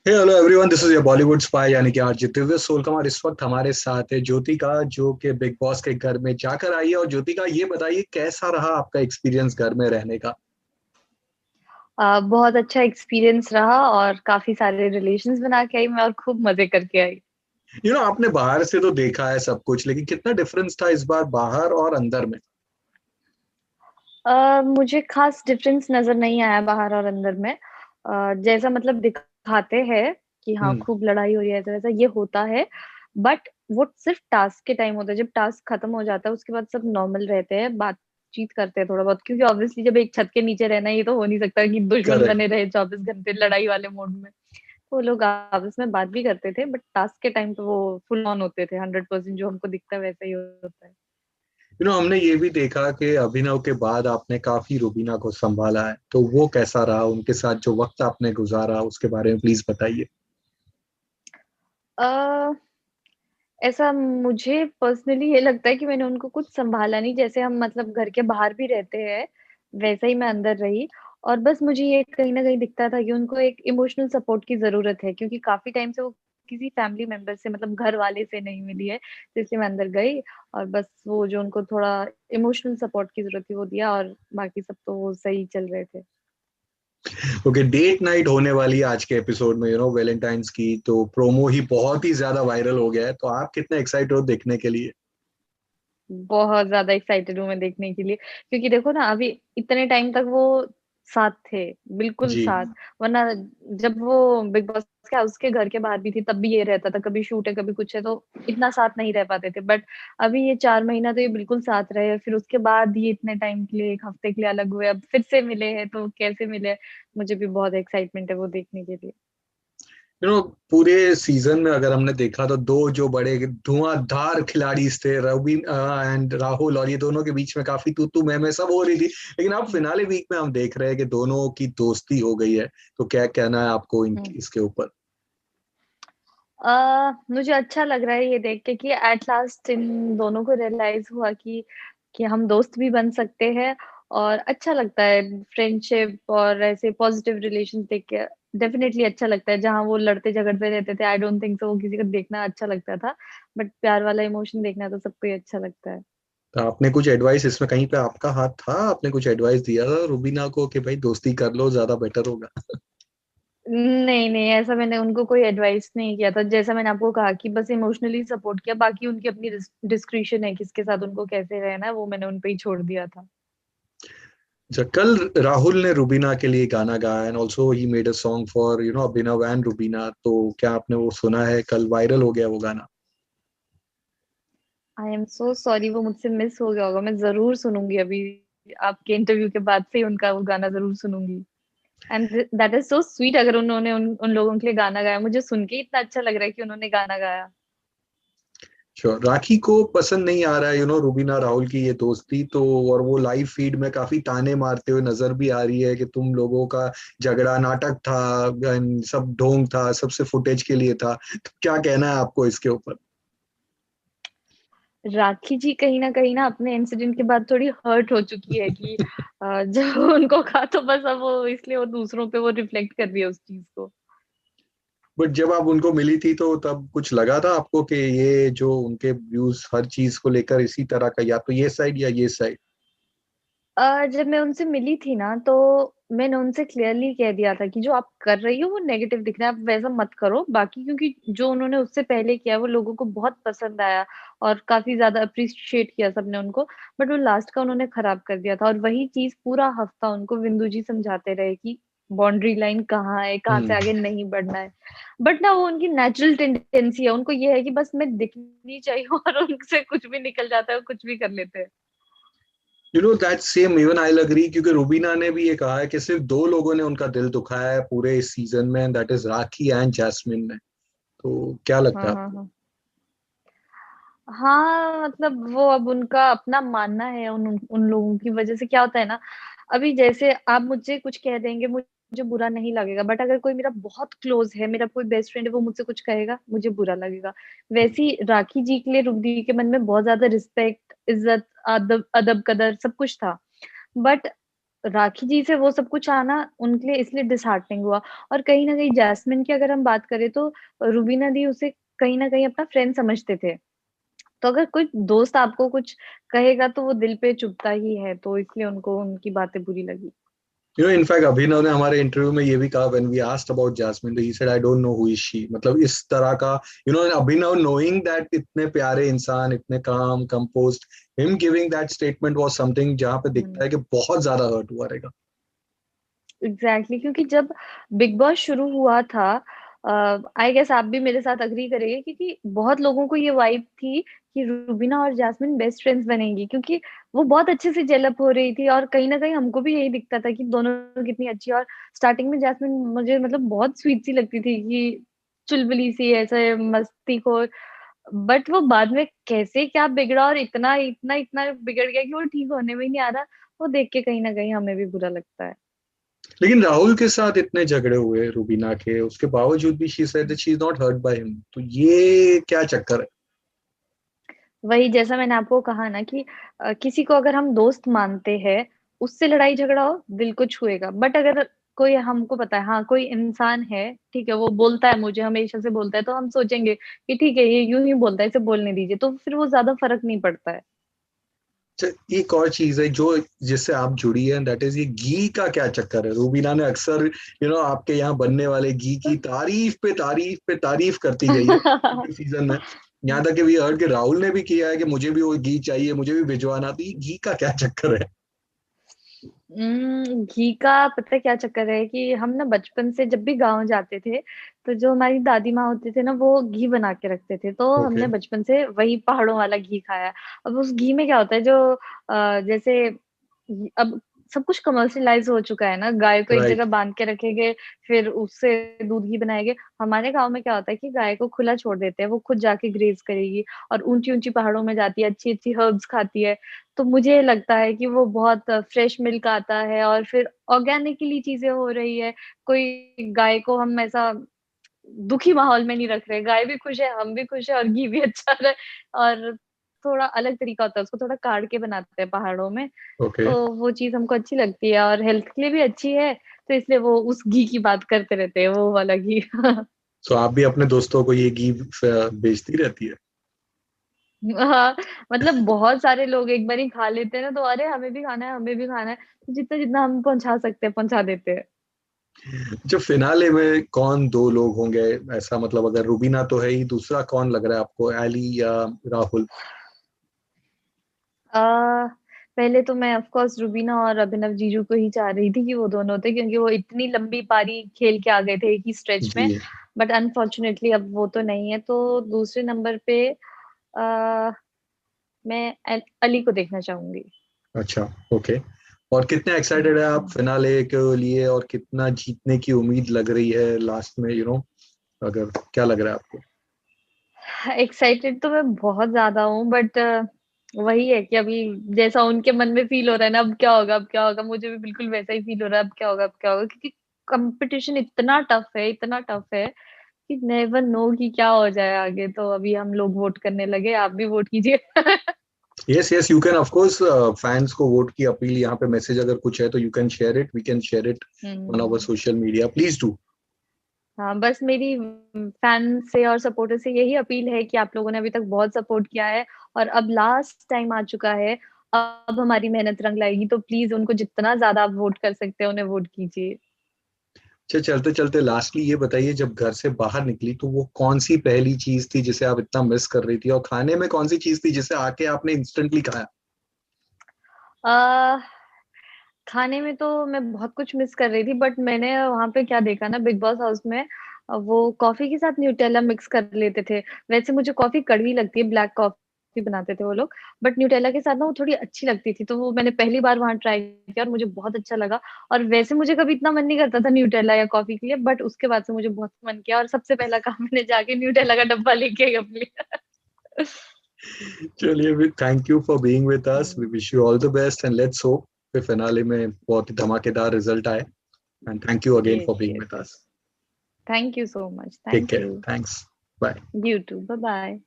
Hey hello everyone, this is your Bollywood spy यानी कि RJ Divya सोलकमार। इस वक्त हमारे साथ है ज्योतिका, जो कि बिग बॉस के घर में जाकर आई है। और ज्योतिका, ये बताइए कैसा रहा आपका एक्सपीरियंस घर में रहने का। बहुत अच्छा एक्सपीरियंस रहा और काफ़ी सारे रिलेशंस बना के आई मैं और खूब मज़े करके आई। आपने बाहर से तो देखा है सब कुछ, लेकिन कितना डिफरेंस था इस बार बाहर और अंदर में। मुझे ख़ास डिफ़रेंस नज़र नहीं आया बाहर और अंदर में। जैसा मतलब दिखाते हैं कि हाँ, हम्म। खूब लड़ाई हो रही है, ऐसा-वैसा ये होता है, बट वो सिर्फ़ टास्क के टाइम होता है। जब टास्क खत्म हो जाता है, उसके बाद सब नॉर्मल रहते हैं, बातचीत करते हैं थोड़ा बहुत क्योंकि ऑब्वियसली जब एक छत के नीचे रहना है, ये तो हो नहीं सकता कि दुश्मन करेक्ट। बने रहे 24 घंटे लड़ाई वाले मोड में। वो लोग आपस में बात भी करते थे, बट टास्क के टाइम पे वो फुल ऑन होते थे, 100% जो हमको दिखता है वैसा ही होता है। हमने ये भी देखा कि अभिनव के बाद आपने काफी रुबीना को संभाला है, तो वो कैसा रहा, उनके साथ जो वक्त आपने गुजारा उसके बारे में प्लीज बताइए। अ, ऐसा मुझे पर्सनली ये लगता है कि मैंने उनको कुछ सँभाला नहीं, जैसे हम मतलब घर के बाहर भी रहते हैं, वैसा ही मैं अंदर रही और बस मुझे ये कहीं न कहीं दिखता था कि उनको एक इमोशनल सपोर्ट की ज़रूरत है क्योंकि काफ़ी टाइम से वो किसी फैमिली मेंबर से मतलब घर वाले से नहीं मिली है, तो इसलिए मैं अंदर गई और बस वो जो उनको थोड़ा इमोशनल सपोर्ट की ज़रूरत थी, वो दिया और बाकी सब तो वो सही चल रहे थे। ओके, डेट नाइट होने वाली है आज के एपिसोड में, वैलेंटाइंस की तो प्रोमो ही बहुत ही ज्यादा वायरल हो गया है। तो आप कितने एक्साइटेड हो देखने के लिए। बहुत ज़्यादा एक्साइटेड हूँ मैं देखने के लिए, क्योंकि देखो ना अभी इतने टाइम तक वो साथ थे, बिल्कुल जी। साथ, वरना जब वो बिग बॉस के हाउस के घर के बाहर भी थी तब भी ये रहता था, कभी शूट है, कभी कुछ है, तो इतना साथ नहीं रह पाते थे। बट अभी ये 4 महीना तो ये बिल्कुल साथ रहे, फिर उसके बाद ये इतने टाइम के लिए 1 हफ्ते के लिए अलग हुए, अब फिर से मिले हैं, तो कैसे मिले? मुझे भी बहुत एक्साइटमेंट है वो देखने के लिए। पूरे सीजन में अगर हमने देखा तो दो जो बड़े धुआंधार खिलाड़ी थे, रवि एंड राहुल, और ये दोनों के बीच में काफी तू तू मैं सब हो रही थी। लेकिन अब फिनाले वीक में हम देख रहे हैं कि दोनों की दोस्ती हो गई है। तो क्या कहना है आपको हुँ। इसके ऊपर। मुझे अच्छा लग रहा है ये देख के कि एट लास्ट इन दोनों को रियलाइज़ हुआ कि हम दोस्त भी बन सकते हैं और अच्छा लगता है फ्रेंडशिप और ऐसे पॉजिटिव रिलेशंस देख के डेफिनिटली अच्छा लगता है। जहाँ वो लड़ते-झगड़ते रहते थे, आई डोंट थिंक सो वो किसी को देखना अच्छा लगता था। बट प्यार वाला इमोशन देखना तो सबको ही अच्छा लगता है। तो आपने कुछ एडवाइस इसमें, कहीं पे आपका हाथ था, आपने कुछ एडवाइस दिया था रुबीना को कि भाई दोस्ती कर लो, ज्यादा बेटर होगा। नहीं, नहीं, ऐसा मैंने उनको कोई एडवाइस नहीं किया था। जैसा मैंने आपको कहा कि बस इमोशनली सपोर्ट किया, बाकी उनकी अपनी डिस्क्रिशन है, किसके साथ उनको कैसे रहना है, वो मैंने उन पे ही छोड़ दिया था। अच्छा, कल राहुल ने रुबीना के लिए गाना गाया and also he made a song for Abhinav and Rubina. तो क्या आपने वो सुना है? कल वायरल हो गया वो गाना। आई एम सो सॉरी वो मुझसे मिस हो गया होगा। मैं ज़रूर सुनूँगी अभी आपके इंटरव्यू के बाद से ही उनका वो गाना ज़रूर सुनूँगी। And that is so sweet अगर उन्होंने उन लोगों के लिए गाना गाया। मुझे सुन के ही इतना अच्छा लग रहा है कि उन्होंने गाना गाया। श्योर, राखी को पसंद नहीं आ रहा है रुबीना राहुल की ये दोस्ती तो। और वो लाइव फीड में काफी ताने मारते हुए नजर भी आ रही है कि तुम लोगों का झगड़ा नाटक था and सब ढोंग था, सबसे फुटेज के लिए था। तो क्या कहना है आपको इसके ऊपर। राखी जी कहीं न कहीं ना अपने इंसिडेंट के बाद थोड़ी हर्ट हो चुकी है कि जब उनको कहा तो बस अब वो इसलिए वो दूसरों पे वो रिफ्लेक्ट कर रही है उस चीज़ को। बट जब आप उनको मिली थी तो तब कुछ लगा था आपको कि ये जो उनके व्यूज हर चीज को लेकर इसी तरह का, या तो ये साइड या ये साइड। जब मैं उनसे मिली थी ना, तो मैंने उनसे क्लियरली कह दिया था कि जो आप कर रही हो वो नेगेटिव दिख रहा है, आप वैसा मत करो। बाकी क्योंकि जो उन्होंने उससे पहले किया वो लोगों को बहुत पसंद आया और काफ़ी ज़्यादा एप्रिशिएट किया सबने उनको। बट वो लास्ट का उन्होंने खराब कर दिया था और वही चीज़ पूरा हफ्ता उनको विंदु जी समझाते रहे कि बाउंड्री लाइन कहाँ है, कहाँ से हम्म। आगे नहीं बढ़ना है। बट ना वो उनकी नेचुरल टेंडेंसी है, उनको ये है कि बस मैं दिखनी चाहिए और उनसे कुछ भी निकल जाता है, वो कुछ भी कर लेते हैं। That same even I agree, क्योंकि रुबीना ने भी ये कहा है कि सिर्फ दो लोगों ने उनका दिल दुखाया है पूरे इस सीजन में, that is Rakhi and Jasmin ने। तो क्या लगता हाँ, है हाँ, आपको। हाँ। हाँ, मतलब वो अब उनका अपना मानना है उन उन लोगों की वज़ह से क्या होता है ना, अभी जैसे आप मुझे कुछ कह देंगे, मुझे बुरा नहीं लगेगा, बट अगर कोई मेरा बहुत क्लोज़ है, मेरा कोई बेस्ट फ्रेंड है, वो मुझसे कुछ कहेगा, मुझे बुरा लगेगा। वैसे ही राखी जी के लिए रुक दी के मन में बहुत ज़्यादा रिस्पेक्ट, इज़्ज़त, अदब अदब-कदर सब कुछ था। बट राखी जी से वो सब कुछ आना उनके लिए इसलिए डिसहार्टनिंग हुआ। और कहीं न कहीं जैस्मिन की अगर हम बात करें तो रूबीना दी उसे कहीं न कहीं अपना फ्रेंड समझते थे। तो अगर कोई दोस्त आपको कुछ कहेगा तो वो दिल पे चुभता ही है, तो इसलिए उनको उनकी बातें बुरी लगी। इनफैक्ट अभिनव ने हमारे इंटरव्यू में ये भी कहा, when we asked about Jasmin, he said I don't know who is she. मतलब इस तरह का, अभिनव नोइंग दैट इतने प्यारे इंसान, इतने काम composed, him giving that statement was something जहां पे हुँ। दिखता है कि बहुत ज्यादा हर्ट हुआ रहेगा। एग्ज़ैक्टली, क्योंकि जब बिग बॉस शुरू हुआ था आई गेस आप भी मेरे साथ एग्री करेंगे, क्योंकि बहुत लोगों को ये वाइब थी कि रूबीना और जैस्मिन बेस्ट फ्रेंड्स बनेंगी, क्योंकि वो बहुत अच्छे से जेल अप हो रही थी और कहीं न कहीं हमको भी यही दिखता था कि दोनों कितनी अच्छी। और स्टार्टिंग में जैस्मिन मुझे मतलब बहुत स्वीट सी लगती थी कि चुलबुली सी ऐसे मस्तीखोर। बट वो बाद में कैसे क्या बिगड़ा और इतना बिगड़ गया कि वो ठीक होने में ही नहीं आ रहा, वो देख के कहीं न कहीं हमें भी बुरा लगता है। लेकिन राहुल के साथ इतने झगड़े हुए रूबीना के, उसके बावजूद भी she said that she is not hurt by him, तो ये क्या चक्कर है? वही जैसा मैंने आपको कहा ना कि किसी को अगर हम दोस्त मानते हैं, उससे लड़ाई झगड़ा हो, दिल को छुएगा। बट अगर कोई हमको पता है हाँ, कोई इंसान है, ठीक है, वो बोलता है मुझे हमेशा से बोलता है, तो हम सोचेंगे कि ठीक है, ये यूँ ही बोलता है, इसे बोलने दीजिए, तो फिर वो ज़्यादा फ़र्क नहीं पड़ता है। अच्छा, एक और चीज है जो जिससे आप जुड़ी है, दैट इज ये घी का क्या चक्कर है? रूबीना ने अक्सर आपके यहाँ बनने वाले घी की तारीफ पे तारीफ पे तारीफ करती गई है सीजन में। यहाँ तक कि भी हर्ड के राहुल ने भी किया है कि मुझे भी वो घी चाहिए, मुझे भी भिजवाना। तो ये घी का क्या चक्कर है? घी का पता है क्या चक्कर है कि हम ना बचपन से जब भी गाँव जाते थे, तो जो हमारी दादी माँ होते थे ना, वो घी बना के रखते थे, तो ओके। हमने बचपन से वही पहाड़ों वाला घी खाया है। अब उस घी में क्या होता है जो जैसे अब सब कुछ कमर्शियलाइज़ हो चुका है ना, गाय को एक जगह राइट। बाँध के रखेंगे, फिर उससे दूध घी बनाएँगे। हमारे गाँव में क्या होता है कि गाय को खुला छोड़ देते हैं, वो खुद जाके ग्रेज़ करेगी और ऊँची-ऊँची पहाड़ों में जाती है, अच्छी-अच्छी हर्ब्स खाती है। तो मुझे लगता है कि वो बहुत फ्रेश मिल्क आता है और फिर ऑर्गेनिकली चीज़ें हो रही है। कोई गाय को हम ऐसा दुखी माहौल में नहीं रख रहे, गाय भी खुश है, हम भी खुश हैं और घी भी अच्छा रहा है। और थोड़ा अलग तरीका होता है, उसको थोड़ा काढ़ के बनाते हैं पहाड़ों में, ओके। तो वो चीज़ हमको अच्छी लगती है और हेल्थ के लिए भी अच्छी है, तो इसलिए वो उस घी की बात करते रहते हैं, वो वाला घी। सो आप भी अपने दोस्तों को ये घी बेचती रहती है? हाँ, मतलब बहुत सारे लोग एक बारी खा लेते हैं ना, तो अरे हमें भी खाना है, हमें भी खाना है, तो जितना-जितना हम पहुँचा सकते हैं, पहुँचा देते हैं। जो फिनाले में कौन दो लोग होंगे ऐसा, मतलब अगर रूबीना तो है ही, दूसरा कौन लग रहा है आपको, एली या राहुल? अ, पहले तो मैं ऑफ कोर्स रुबीना और अभिनव जीजू को ही चाह रही थी कि वो दोनों थे, क्योंकि वो इतनी लंबी पारी खेल के आ गए थे एक ही स्ट्रेच में। जी। बट अनफॉर्चुनेटली अब वो तो नहीं है, तो दूसरे नंबर पे मैं अली को देखना चाहूंगी। अच्छा। ओके। और कितने एक्साइटेड है आप हम्म। फिनाले के लिए, और कितना जीतने की उम्मीद लग रही है लास्ट में, अगर क्या लग रहा है आपको? एक्साइटेड तो मैं बहुत ज़्यादा हूँ, बट वही है कि अभी जैसा उनके मन में फ़ील हो रहा है ना, अब क्या होगा अब क्या होगा? मुझे भी बिल्कुल वैसा ही फ़ील हो रहा है, अब क्या होगा अब क्या होगा? क्योंकि कॉम्पिटिशन इतना टफ है कि नेवर नो कि क्या हो जाए आगे। तो अभी हम लोग वोट करने लगे, आप भी वोट कीजिए। Yes yes, you can of course, fans को वोट की अपील यहाँ पे मैसेज अगर कुछ है तो you can share it, we can share it on our hmm. Social media, please do. हाँ, बस मेरी फैन से और सपोर्टर से यही अपील है कि आप लोगों ने अभी तक बहुत सपोर्ट किया है और अब लास्ट टाइम आ चुका है। अब हमारी मेहनत रंग लाएगी, तो प्लीज़ उनको जितना ज़्यादा आप वोट कर सकते हैं, उन्हें वोट कीजिए। अच्छा, चलते चलते लास्टली ये बताइए, जब घर से बाहर निकली तो वो कौन सी पहली चीज थी जिसे आप इतना मिस कर रही थी, और खाने में कौन सी चीज थी जिसे आके आपने इंस्टेंटली खाया? अ, खाने में तो मैं बहुत कुछ मिस कर रही थी, बट मैंने वहाँ पे क्या देखा ना बिग बॉस हाउस में वो कॉफ़ी के साथ न्यूटेला मिक्स कर लेते थे। वैसे मुझे कॉफ़ी कड़वी लगती है, ब्लैक कॉफ़ी बनाते थे वो लोग, बट न्यूटेला के साथ ना वो थोड़ी अच्छी लगती थी, तो वो मैंने पहली बार वहाँ ट्राई किया और मुझे बहुत अच्छा लगा। और वैसे मुझे कभी इतना मन नहीं करता था न्यूटेला या कॉफ़ी के लिए, बट उसके बाद से मुझे बहुत मन किया और सबसे पहला काम मैंने जाके न्यूटेला का डब्बा लेके आई अपने लिए। चलिए, thank you for being with us, we hmm, wish you all the best and let's hope कि फिनाले में बहुत ही धमाकेदार रिजल्ट आए। And thank you again yes, for being yes, with yes. Us. Thank you so much. Take thank care, you. Thanks, bye. You too. Bye-bye.